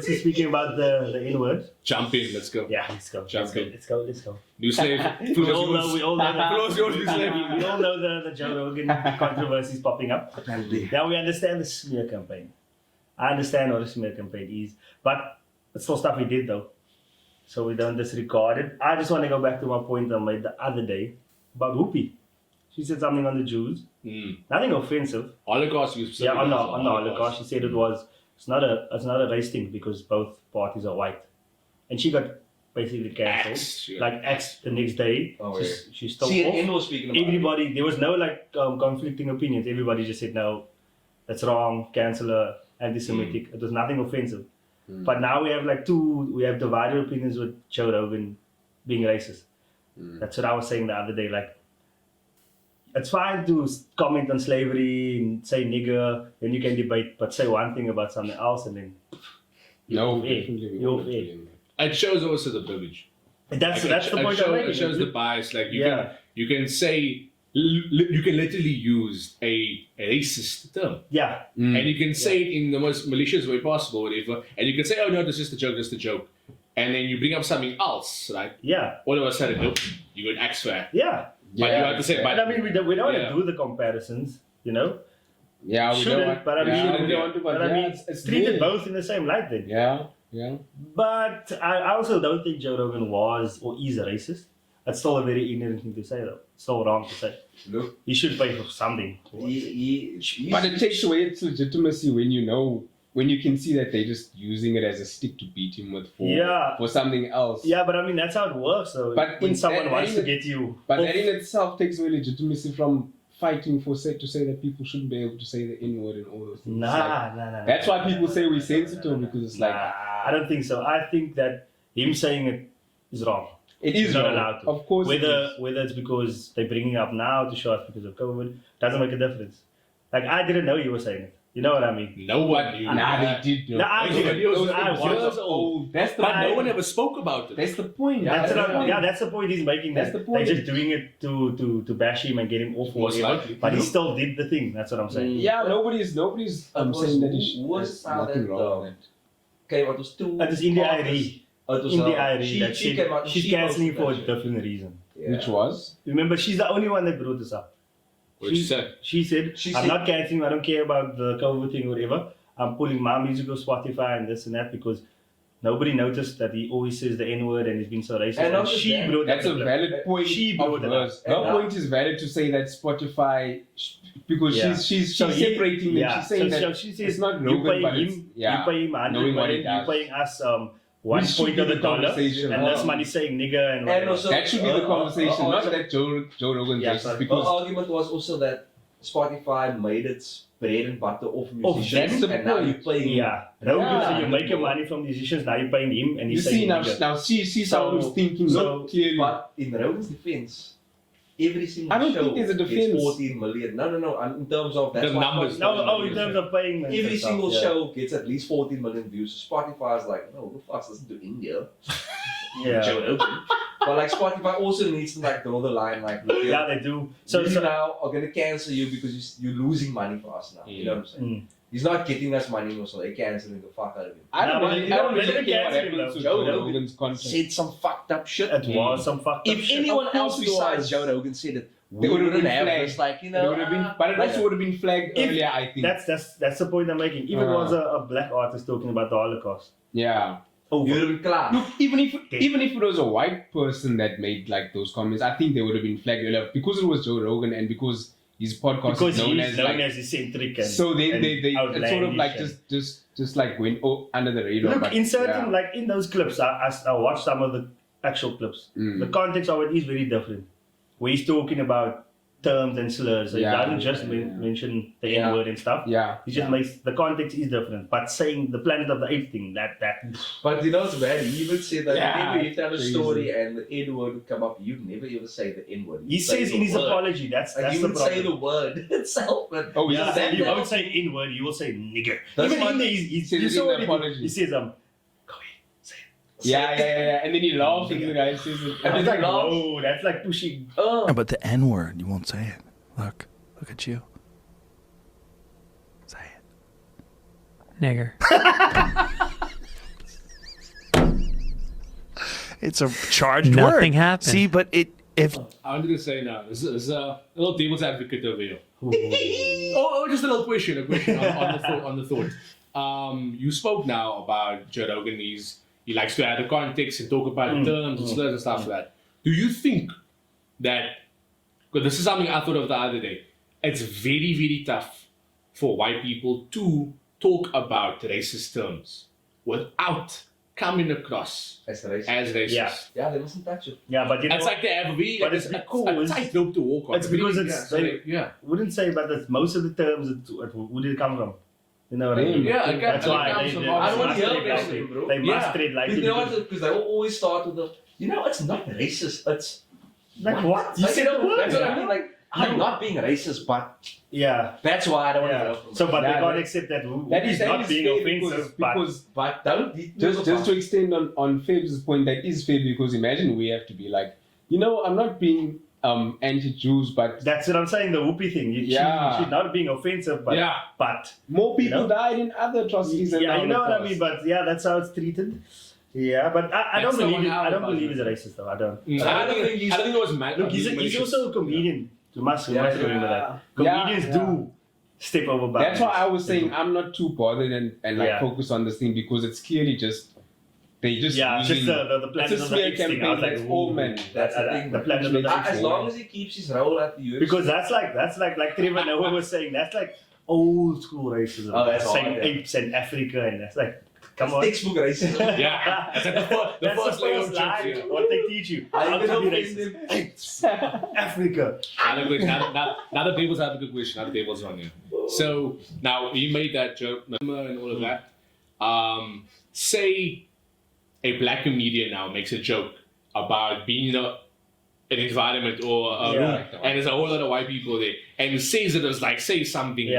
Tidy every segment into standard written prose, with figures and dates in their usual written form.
since you're speaking about the N-word. Jump in, let's go. Yeah, let's go. Jump in. Let's go. New slave. We all know We all know the Joe Rogan controversies popping up. Now we understand the smear campaign. I understand what a smear campaign is, but it's still stuff we did though. So we don't disregard it. I just want to go back to my point I made the other day about Whoopi. She said something on the Jews. Nothing offensive. Holocaust. Yeah, on the Holocaust. She said it's not a race thing because both parties are white, and she got basically cancelled. Axed the next day. She's still CNN was speaking about everybody. There was no conflicting opinions. Everybody just said no, that's wrong. Cancel her. Anti-Semitic. It was nothing offensive. But now we have divided opinions with Joe Rogan being racist. That's what I was saying the other day. Like, it's fine to comment on slavery and say nigger, then you can debate, but say one thing about something else and then No, definitely. It shows also the privilege. That's the point I'm making. It shows the bias. Like you can say, you can literally use a racist term. Yeah. And you can say it in the most malicious way possible, whatever. And you can say, oh no, this is the joke, that's the joke. And then you bring up something else, right? Yeah. All of a sudden, nope, you got X for that. Yeah. But you have to say, but I mean, we don't want to do the comparisons, you know? Yeah, we don't want, but I mean, it's treated both in the same light then. Yeah. But I also don't think Joe Rogan was or is a racist. That's still a very ignorant thing to say, though. It's still wrong to say. Look, he should pay for something. But it takes away its legitimacy when you can see that they're just using it as a stick to beat him with for something else. Yeah, but I mean, that's how it works, though. But when someone wants to get you... But that in itself takes away legitimacy from fighting to say that people shouldn't be able to say the N-word and all those things. Nah. That's why people say we're sensitive, because it's like... I don't think so. I think that him saying it is wrong. It is not wrong. allowed to. Of course. Whether it's because they're bringing it up now to show us because of COVID, doesn't make a difference. Like, I didn't know you were saying it. You know what I mean? No one knew. They did know. No, I did. Years old. That's the but point. no one ever spoke about it. That's the point. That's the point he's making. That's the point. They're just doing it to bash him and get him off. But he still did the thing. That's what I'm saying. Yeah, nobody's saying that he was nothing wrong with it. Okay, what was two? It was in the IRE. In the IRE. She's cancelling for a different reason. Yeah. Which was? Remember, she's the only one that brought this up. She said, I'm not cancelling, I don't care about the COVID thing or whatever. I'm pulling my music off Spotify and this and that because nobody noticed that he always says the N-word and he's been so racist. And she brought that's a valid point. She brought it up. Her point is valid to say that Spotify, because she's separating them. She's saying that she says, it's not Rogan, but you pay him 100 money, you're paying us 1 point of the dollar, and this money saying nigger and also, that should be the conversation, not that Joe Rogan racist. Because the argument was also that Spotify made its bread and butter off musicians, and now you're playing Rogan, so you make your money from musicians, now you're paying him, and he's saying nigger. Now see someone who's thinking so clearly. But in Rogan's defense, every single show think there's a defense. gets 14 million. No. In terms of the numbers. In terms of paying. Every single show gets at least 14 million views. Spotify is like, no, who the fuck's listen to India? Joe Rogan. But like Spotify also needs to like draw the line, like they do. So now are gonna cancel you because you're losing money for us now. You know what I'm saying? He's not getting us money anymore, so they're canceling the fuck out of him. I don't really care what happens to Joe Rogan's content. Said some fucked up shit. It was some fucked up shit. If anyone else besides Joe Rogan said it, they would have been flagged. Like, you know, but it also would have been flagged earlier, I think. That's the point I'm making. Even it was a black artist talking about the Holocaust. Yeah. You would have been class. Look, even if it was a white person that made like those comments, I think they would have been flagged earlier because it was Joe Rogan and because his podcast is known as eccentric. And, so then they it's sort of like just like went under the radar. Look, in certain like in those clips, I watched some of the actual clips. The context of it is very different. Where he's talking about terms and slurs, so he doesn't just mention the N-word and stuff. He just makes the context is different. But saying the Planet of the Apes thing, that. But you know it's bad. He even said that whenever you tell a story and the N-word would come up, you'd never ever say the N-word. He says in his apology, that's the problem. He would say the word itself. But you won't say N-word, you will say nigger. Even in he says in the apology. He says Yeah. And then he laughs and the guy says it. And it's like, whoa, that's like pushing. Yeah, but the N-word, you won't say it. Look at you. Say it. Nigger. It's a charged word. Nothing happened. See, but if I wanted to say now, there's a little devil's advocate over here. Just a little question, on the thought. You spoke now about Joe Rogan. He likes to add the context and talk about terms and slurs and stuff like that. Do you think that, because this is something I thought of the other day, it's very, very tough for white people to talk about racist terms without coming across As racist. as racist. Yeah, they mustn't touch it. Yeah, but you know, It's like they have a tightrope to walk on. It's because it's wouldn't say, but that's most of the terms. Where did it come from? You know what I mean? Yeah, That's why comes from I don't want to hear like it, bro. They must Yeah. treat like You know what? Because they will always start with the, it's not racist. It's like what? You Like, said the word. That's what I mean. Like, I'm not being racist, but Yeah. that's why I don't want to Yeah. hear from So, but they Yeah, can't that- accept that that is not being fair offensive, because But don't just to extend on Fab's point, that is fair because imagine we have to be like, I'm not being anti-Jews, but that's what I'm saying. The Whoopi thing. She's not being offensive, but but more people died in other atrocities. than yeah, you know what I Holocaust. mean. But yeah, that's how it's treated. Yeah, but I don't That's the believe one it. now I don't about believe it. he's a racist though. I don't. I don't think it was mad. Look, he's also a comedian. You must remember that. Yeah, Comedians yeah. do step over boundaries. That's why I was saying I'm not too bothered and like Yeah. focus on this thing because it's clearly just they just Yeah, using, just the Planet it's a of the smear Apes thing. I campaign. was like, That's all, man. That's the thing. The Planet of the Apes As thing. long as he keeps his role at the UFC. Because that's like Trevor Noah was saying, that's like old school racism. Oh, that's saying hard, yeah. apes and Africa, and that's like, come on. Textbook racism. Yeah, it's like the That's first the layer first of line. jokes. What they teach you. I How even to be offend racist. them. Apes. Africa. Another question. Now the tables have a good question. Now the tables on here. So now you made that joke and all of that. Say a black comedian now makes a joke about being in an environment or a room, and there's a whole lot of white people there, and says it as like say something,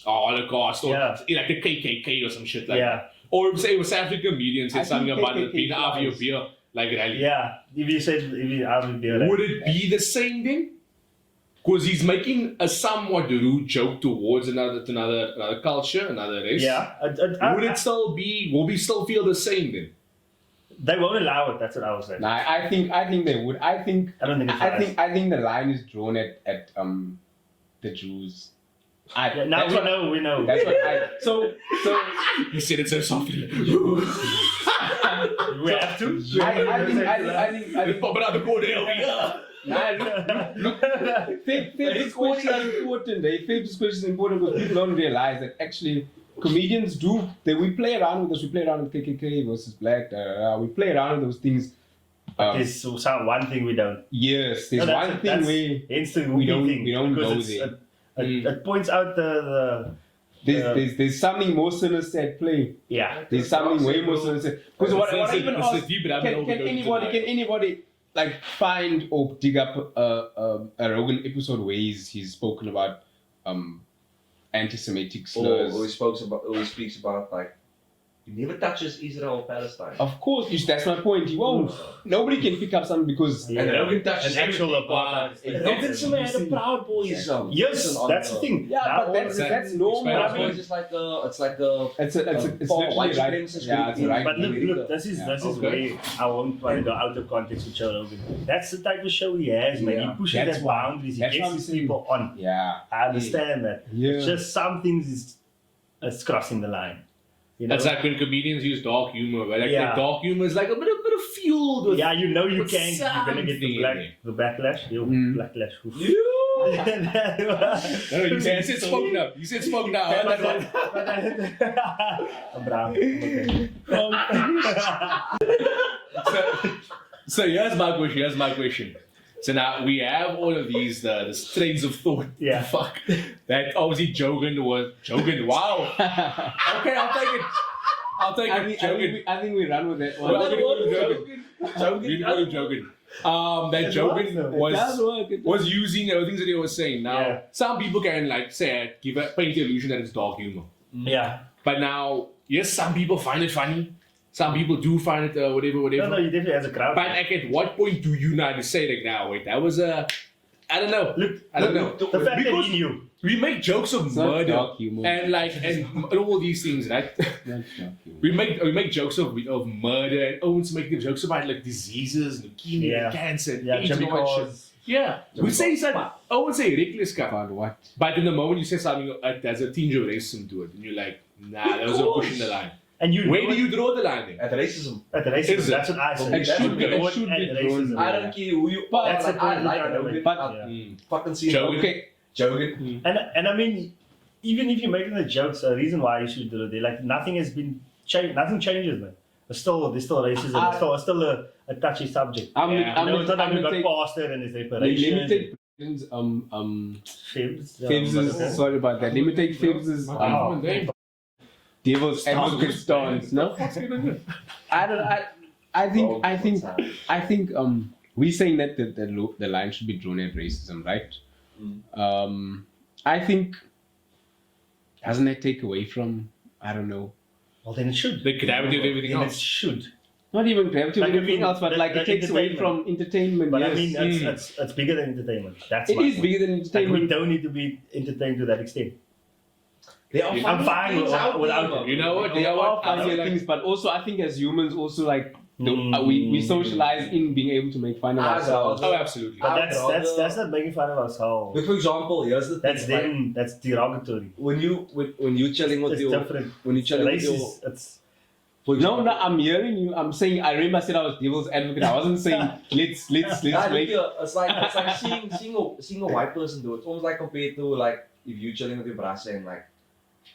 Holocaust or like the KKK or some shit like that. Or say a South African comedian said something about it being out of your beer, like rally. Yeah, if you out of beer, Would it be the same thing? Because he's making a somewhat rude joke towards another culture, another race. Yeah. Would it still be? Will we still feel the same then? They won't allow it. That's what I was saying. Nah, I think they would. I think I think the line is drawn at the Jews. Now we know. That's what so You said it so softly. We have to. I think Pop it out the corner, yeah. Nah, look, Fab's question is important. Fab's question is important because people don't realize that actually comedians do. We play around with this. We play around with KKK versus black. We play around with those things. There's one thing we don't. Yes, there's one thing we don't go there. It points out there's something more sinister at play. Yeah. There's something way more sinister. Because what I even ask, can anybody like find or dig up a Rogan episode where he's spoken about anti-Semitic slurs? Or he speaks about like he never touches Israel or Palestine. Of course, that's my point. He won't. Nobody can pick up something because And Rogan touches an actual apartheid. Rogan somewhere had a Proud Boys song. Yes, that's the thing. yeah, but that's normal. Proud Boys is like it's literally white right. supremacist Yeah, it's right. But look, this is way I won't want to go out of context with Joe Rogan. That's the type of show he has, man. He pushes That's the why- boundaries. He that's why I'm gets saying- people on. Yeah. I understand that. Yeah. It's just some things is crossing the line. You know? That's like when comedians use dark humor, right? Like Yeah. the dark humor is like a bit of fuel. With, Yeah, you know you with can't. You're gonna get the backlash. Backlash. No, you said spoken up. You said spoken up. I'm brown. Okay. So here's my question. So now we have all of these the trains of thought. Yeah. Fuck. That obviously Jogan. Wow. Okay, I'll take it. I think we run with that one. We're gonna go to Jogan. We're gonna go to Jogan. That Jogan was using the things that he was saying. Now some people can like say paint the illusion that it's dark humor. Yeah. But now, yes, some people find it funny. Some people do find it whatever. No, you definitely as a crowd. But like, at what point do you now say like, now wait, that was a I don't know. Look, I don't know. the fact that Because he knew. we make jokes of It's not murder dark humor. and all these things, right? That's dark humor. we make jokes of murder, and Owen's making jokes about like diseases, leukemia, Yeah. cancer, and Yeah, AIDS and all that shit. because Yeah, we say that. Owen say reckless stuff, About what? but in the moment you say something there's a tinge of racism to it, and you're like, nah, that was a pushing the line. and you Where know do it you draw the line then? At racism. at the racism. Is it? That's what I say. It should be- Know it should be and drawn. racism. I don't care who you But are. that's Like, the I point like I'm trying to Rogan. make. But- I Mm. fucking see Jogan. Okay. Jogan. Mm. And I mean, even if you're making the jokes, a reason why you should do it, like nothing has been changed. Nothing changes, man. There's still racism. It's still a touchy subject. I'm, Yeah. I'm, You know, it's not like I'm we got take past it and there's reparations. let me take Fibs. Fibs' sorry about that. Let me take Fibs' Wow. devil's advocate stance. No, I don't. I think we're saying that the line should be drawn at racism, right? I think doesn't that take away from, I don't know, Well, then it should. The gravity of everything Then it else. should. not even gravity or Like, I anything mean, else, but like the it takes away entertainment. from entertainment. But Yes. I mean, it's bigger than entertainment. That's It my is point. bigger than Like, we entertainment. don't need to be entertained to that extent. There are I'm funny fine things out without there, it. You know what? There You know are what? funnier Like- things, but also I think as humans, also like Mm. we socialize in being able to make fun of Ah, ourselves. Oh, absolutely. But I'd rather- that's not making fun of ourselves. But for example, here's the thing. That's like, them. That's derogatory. when you're chilling with It's your different. when you're chilling with your Racist. It's for No, example, no, I'm hearing you. I'm saying I remember I said I was devil's advocate. I wasn't saying let's Nah, make. it's like seeing a white person do it. It's almost like compared to like if you chilling with your brother and like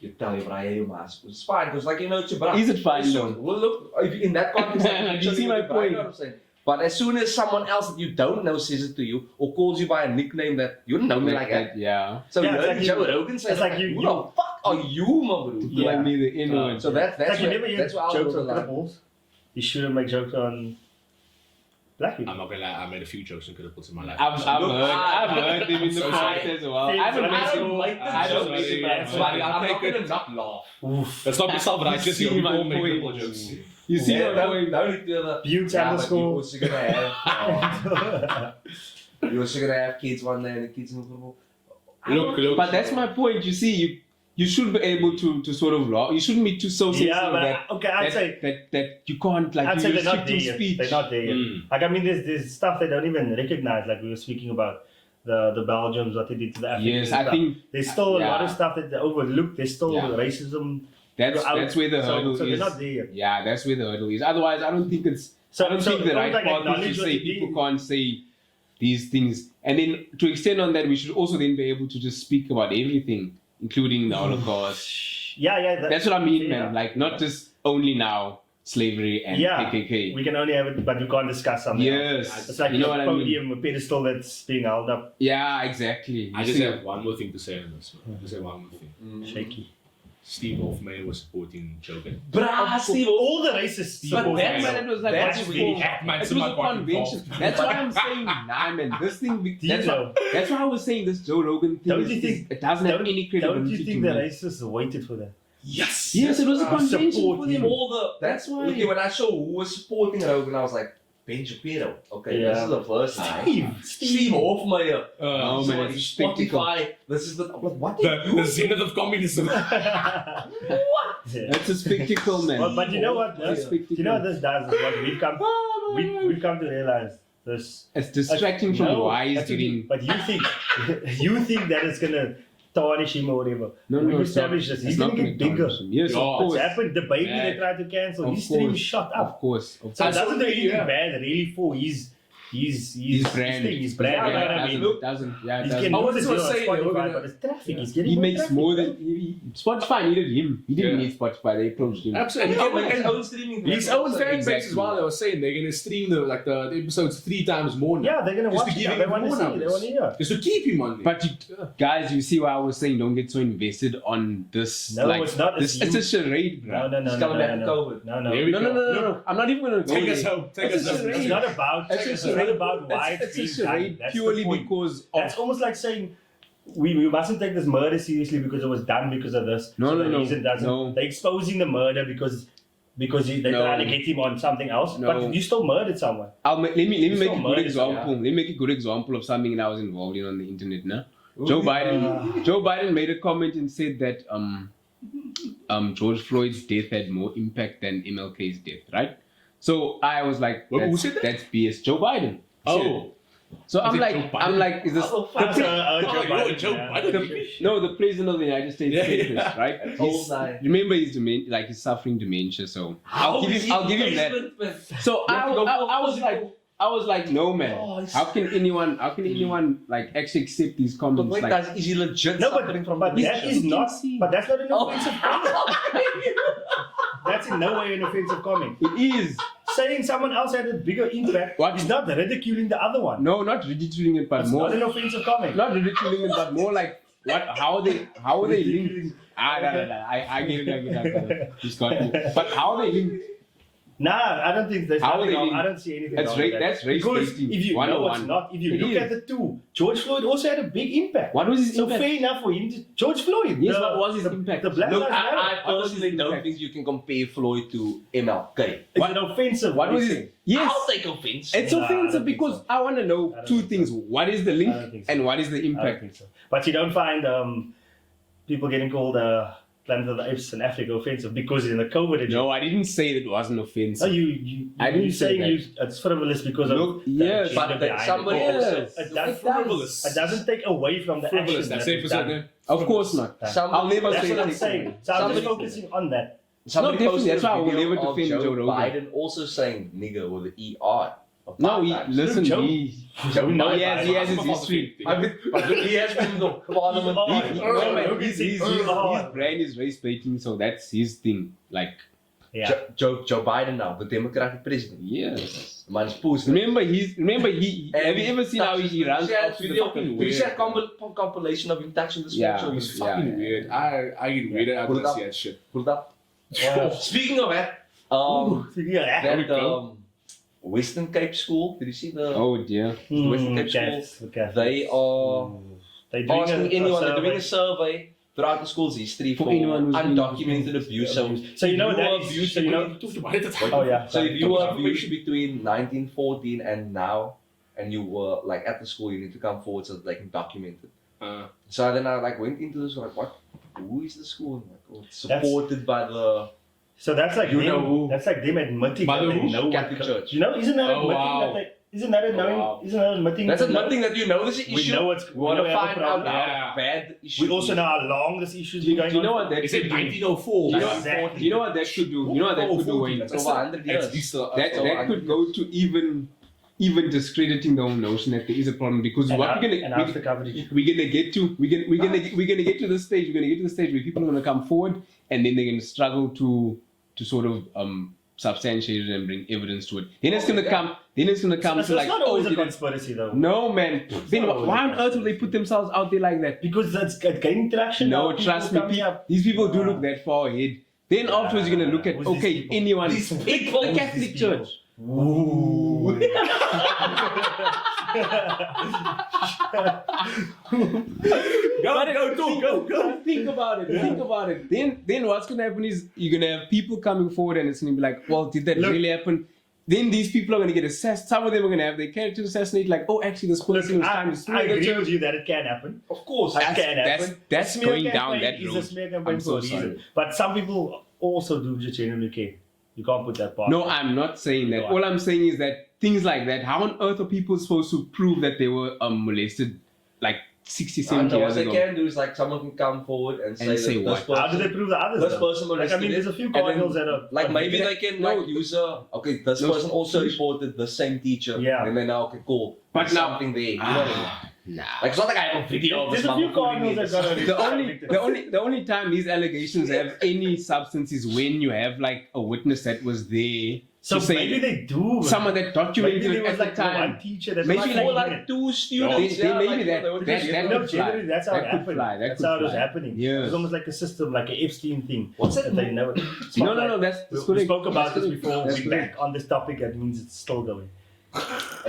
you tell your brother you mask. It's fine because like it's your brother. Is it fine though? Well, look if in that context, like, you're You chilling see with my your brother, you know point? what I'm saying? But as soon as someone else that you don't know says it to you or calls you by a nickname that you don't know me like that. Yeah. So Yeah, you it's heard like Joe you- Rogan say it's like that, you- who the fuck are you, my bro? Yeah. Like me, the N-word. So that's like you where, never hear that's where I'll jokes draw on the line. cripples. You shouldn't make jokes on black people. I'm not gonna lie, I made a few jokes and cripples in my life. I've heard them in the So past sorry. as well. I I haven't don't made them. like the I don't jokes, make them. man. That's But why I'm I'll not take gonna it. not laugh. Oof. That's not self-righteous. You see You my all make point. cripple jokes. You see Yeah, my point. don't do that. Butte Yeah, but underscore. you're also gonna have you're also gonna have kids one day and the kids in football. Look. But that's my point. You see, you should be able to sort of law. You shouldn't be too so sensitive Yeah, but that, okay, I'd say that you can't like I'd you say they're not there restricting yet. speech. They're not there yet. Mm. Like I mean, there's stuff they don't even recognize. Like we were speaking about the Belgians, what they did to the Africans. Yes, and I stuff. think there's still a lot of yeah. stuff that they overlook. There's still Yeah. racism. that's where the hurdle so is. they're not there yet. Yeah, that's where the hurdle is. Otherwise, I don't think it's. So I don't think the right like part is acknowledge to what say you people did. can't say these things, and then to extend on that, we should also then be able to just speak about everything, including the Holocaust. Yeah. That's what I mean, yeah. man. Like not just only now slavery and Yeah. KKK. We can only have it, but we can't discuss something else. Yes, It's like you know a what I mean. podium, a pedestal that's being held up. Yeah, exactly. I You just see- have one more thing to say on this. Just have one more thing. Shaky. Steve Hoffman was supporting Jogan. Bruh, Steve, All the racists. But support that's him. when it was like That's what really before- Hackman, it was somebody a got convention. involved. That's why I'm saying, nah, man. This thing. Do you That's know? That's why I was saying this Joe Rogan thing. Don't you think- it doesn't have don't- any credibility Don't you think to the me? racists waited for that? Yes. Yes, it was a convention support for them. all the That's why. Okay, when I saw who was supporting Rogan, I was like, Ben Shapiro. Okay, Yeah. this is the first time. Steve. Steve Hoffmeyer. Oh, man, Sorry, it's a spectacle. Spotify. This is the what did The you zenith of communism. Yeah. That's a spectacle, man. But you know what? That's This, spectacle. you know what this does is what we've come we've come to realize this. It's distracting from No, why he's that's what getting. But you think that it's gonna tarnish him or whatever. No, We've no, it's not. established this. It's He's not gonna get bigger. tarnish him. Yes, Yeah, of What's course. happened? The baby Yeah. they tried to cancel. Of His stream course. shot Of up. course. So I it doesn't saw do the anything video. bad really for his His brand. His brand. Yeah, you know what I doesn't, mean? doesn't. Yeah, He's doesn't. getting I more was to do just on saying, they were Spotify, gonna- but it's traffic. Yeah. He's getting He more makes traffic. more than Spotify needed him. He didn't Yeah. need Spotify. They approached him. Absolutely. He And, can make his and own streaming. his own fan base Exactly. as well. They were saying they're gonna stream the episodes 3 times more now. Yeah, they're gonna Just watch to it. give They him want to more see. They numbers. want to hear. Just to keep him on there. But guys, you see why I was saying don't get so invested on this. No, like, it's not. This, it's a charade, bro. No. It's coming back to no. COVID. No. Here we No, go. no. I'm not even gonna go Take us there. home. Take It's us a home. charade. It's not about. It's It's not about why It's it's a being done. charade That's the purely point. because of. That's almost like saying we mustn't take this murder seriously because it was done because of this. No, so no, the no. reason doesn't. No. They're exposing the murder because because they're trying to get him on something else. No. But you still murdered someone. Let me make still a good murdered example. someone. Let me make a good example of something that I was involved in on the internet. Now, Joe Biden made a comment and said that George Floyd's death had more impact than MLK's death, right? So I was like, Who said that? That's BS. Joe Biden. Oh. So Is it Joe Biden? is this Joe Biden. no, the president of the United States said this, right? Old guy. Remember, he's suffering dementia, so I'll give him that. So I was like, no man. How can anyone like actually accept these But comments? wait, Like, guys, is he legit No, suffering from but that dementia? is not. But that's not an Oh. offensive comment. That's in no way an offensive comment. it is. Saying someone else had a bigger impact What? is not ridiculing the other one. No, not ridiculing it, but It's more not an offensive comment. not ridiculing it, but more like how are they linked? I get it. He's got me. But how are they linked? Nah, I don't think there's How nothing they wrong. link- I don't see anything That's wrong race- with that's that. race Because baiting, if you know it's 101. not, if you It look is. at the two, George Floyd also had a big impact. What was his So impact? fair enough for him to George Floyd. Yes, what was his impact? The Black Look, Lives Matter. I personally don't think you can compare Floyd to MLK. It's an offensive. What was he's it? saying. Yes. I'll take offense. It's Nah, I offensive don't think because so. I want to know I don't two think things. so. What is the link I don't think so. and what is the I don't impact? think so. But you don't find people getting called Planet of the Apes in Africa offensive because it's in the COVID agenda. No, I didn't say that it wasn't No, offensive. I didn't you say saying that. it's frivolous because Look, of the yes, agenda but behind somebody it. also- It does- Frivolous. It doesn't take away from the Frivolous. action That's that safe was to say, done. man. Of course not. I'll never That's say what I'm that. saying. So I'm just Somebody- focusing on that. Somebody definitely, posted that's why I a will video never of defend Joe Rogan. Biden also saying nigger with the ER. No, listen, Joe- Joe We know he has Biden. his history. I mean, but look, he has been in the parliament. Oh, He- oh, No, man, Rogan his said, "Oh." brand is race baiting, so that's his thing. Like, Yeah. Joe Biden now, the Democratic president. yes. Man's post. Remember, he. Have you ever seen how he runs out to the fucking We weird. share compilation of him touching the Yeah. show. He's Yeah. fucking weird. I get weirded out Pull when it I up. see that shit. Pull it up. Wow. Speaking of that, Speaking of that. There we that go. Western Cape school. Did you see the? Oh dear. Western Cape Okay. They are They're doing asking a anyone. They're doing survey. a survey throughout the school's history For for anyone who's been undocumented abuse. So you know what if that were is? abused, So you know. Talked about it at the time. Oh yeah. So if you were abused Information. between 1914 and now, and you were like at the school, you need to come forward so that they can document it. So then I like went into this like, what? Who is the school? I'm like, oh, it's supported by the So that's like You them, know who? That's like them admitting By that the they who? know Catholic what. Church. You know, isn't that Oh, admitting wow. that they? Isn't that knowing? wow. Isn't that admitting? That's that we admitting that you know this We issue. know it's. We want to we have a find out problem. Yeah. how bad the issue We also is. know how long this issue's Do been you going know on. what that Is it could do? 1904? You know, Exactly. you know what that could do? You know what that could do, Wayne? That's over 100 years. At least That could go to even discrediting the whole notion that there is a problem because And what how- we're and how's the gonna coverage? we're gonna get to we're gonna get to the stage where people are gonna come forward and then they're gonna struggle to sort of substantiate it and bring evidence to it. Then it's gonna come So to like it's not always a did it- conspiracy though. no man. Then not always why a on earth would they put themselves out there like that? Because that's gaining traction. No, now, trust people me. coming up. These people do look that far ahead. Then afterwards, you're gonna look at Who's these okay, people? anyone, These the people. Catholic These people. Church. Ooh. Go. Think about it. Then what's gonna happen is you're gonna have people coming forward and it's gonna be like, well, did that Look. really happen? Then these people are gonna get assassinated. Some of them are gonna have their characters assassinated. Like, oh, actually, this person was trying to I smear the agree church. with you that it can happen. Of course. That can happen. That's Smear going down campaign that is road. a smear campaign I'm for so a reason. sorry. But some people also do just genuinely care. You can't put that part. No, I'm not saying that. No, All I'm saying is that things like that. How on earth are people supposed to prove that they were molested like 60, 70 What years they ago? can do is like someone can come forward and say, say that what? this How do person, they prove the others? this though? person Like, I molested mean, it, there's a few and then, cardinals that are like maybe they can like use a okay. This No, person also no. reported the same teacher. Yeah. And then now okay, cool. But There's now- something there. You know what I mean? Nah. Like it's not like I have a video of this There's a few motherfucker cardinals that got The only time these allegations have any substance is when you have like a witness that was there So to say maybe they do. someone that Maybe documented there it was at the like time. one teacher that Maybe was More like- like two students. Then maybe like, that- they were that- together. that No, could generally fly. that's how That it could happened. fly. That That's could how it was fly. happening. Yes. It was almost like a system, like an Epstein thing. What's that? That they know. It's No, not no, like- that's We correct. spoke about That's this correct. before. That's We're correct. back on this topic. That means it's still going.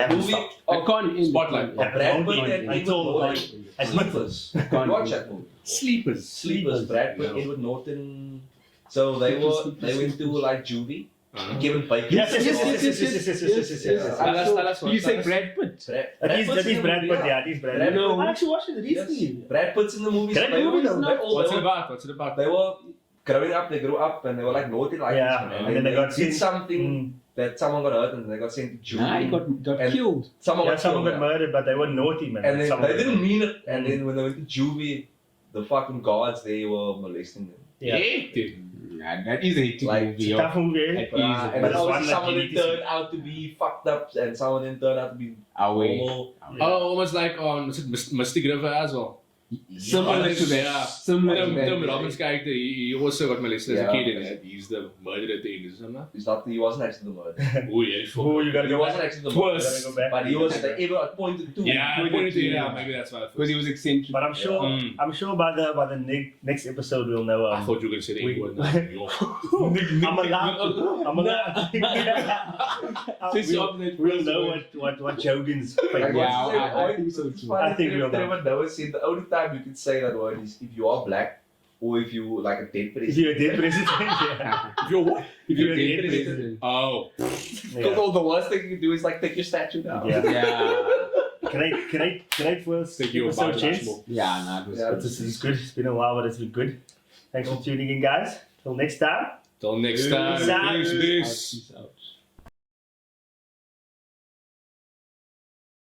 Movie I can't end Spotlight. it. Brad Pitt Until- and Edward until- Norton. Sleepers. Sleepers. Can't Watch end that movie. Sleepers. Sleepers. Brad Pitt, Yeah. Edward Norton. So they went to like juvie. Kevin Bacon. Yes. Did you say Brad Pitt? That is Brad Pitt. Yeah, that is Brad Pitt. No. I actually watched it recently. Brad Pitt's in the movie. Great movie though. What's it about? They were growing up. They grew up and they were like naughty like this. And then they got did sent. something that someone got hurt and they got sent to juvie. Nah, he got And killed. Someone Someone got got murdered, but they were naughty, man. And then Someone they got didn't murdered. mean it. And then when they went to juvie, the fucking guards they were molesting them. Yeah. Nah, that is a hectic Like, movie. It's a yo. tough movie, eh? That And is. then But it's one obviously that some of you them need to see. turned out to be fucked up and some of them turned out to be Away. normal. Oh, almost like on Mystic River as well. Similar to that. Similar to Tim that. Robbins' character, he also got molested as a Yeah. kid, and he's the murderer at the end, isn't he? He wasn't actually the murderer. Oh yeah, Oh, you gotta He go wasn't back. actually the Twas. murderer. You gotta go back. But he was the ever appointed to. Yeah, I pointed to maybe that's why. Because he was eccentric. But I'm sure, Yeah. I'm sure by the next episode we'll know. I thought you were gonna say the N word. I'm allowed. We'll know what Jogan's fake Like, was. I think so too. I think we'll know. Trevor Noah said the only time you can say that word is if you are black or if you like a dead If president. you're a dead president, yeah. If you're what? If you're a Dead dead president, Oh, Because the worst thing you can do is like take your statue down. yeah. Yeah. Can I first thank you episode about chance? Rushmore. Yeah, nah, it was Yeah. good. This is good. It's been a while, but it's been good. Thanks for tuning in, guys. Till next time. Till next time. Peace out. Peace. Peace out.